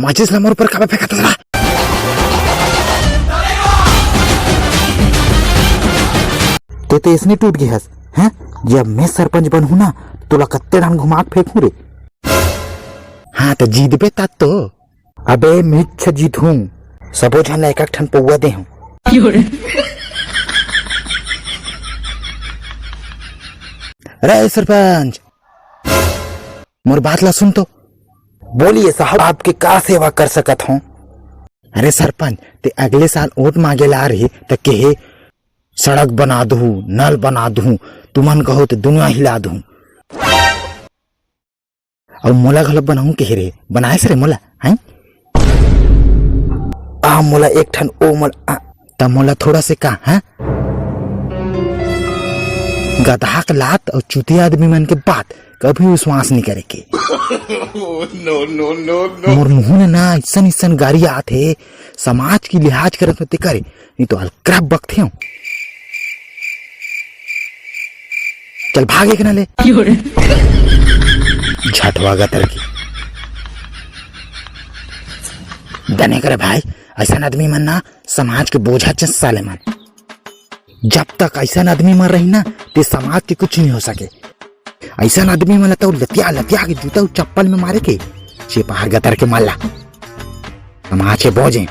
माचिस ला मोर ऊपर काबे फेंका था। तो इसने टूट गया है। जब मैं सरपंच बनूं ना तो कत्ते डान घुमा फेंकू रे। हाँ तो जीत बे तात तो। अबे मिच्छ जीत हूँ सबो झन एक ठन पौवा दे हूँ। अरे सरपंच मोर बात ला सुन तो। बोलिए साहब आपकी का सेवा कर सकत हूँ। अरे सरपंच ते अगले साल वोट मांगे ला रही तो कहे सड़क बना दू नल बना दू तुमन कहो तो दुनिया हिला दू। और मोला घलो बनाऊ कहे रे बनाए से रे मोला हैं। मोला एक ठन ओ मोला तब मोला थोड़ा से का है गधा के लात और चुतिया आदमी मन के बात कभी विश्वास नहीं करे के। मोर मुंह ने ना ऐसा ऐसा गाड़ी आते समाज की लिहाज करत होते करे नहीं तो अलक्रब बकते हूँ। चल भागे के ना ले झटवा गतर की दने करे भाई। ऐसा आदमी मन ना समाज के बोझा चस्सा ले मन। जब तक ऐसा आदमी मन रही ना ते समाज के कुछ नहीं हो सके। ऐसा आदमी मन तो लतिया लतिया के जूता चप्पल में मारे के चिपहार गतर के माला समाज के बोझे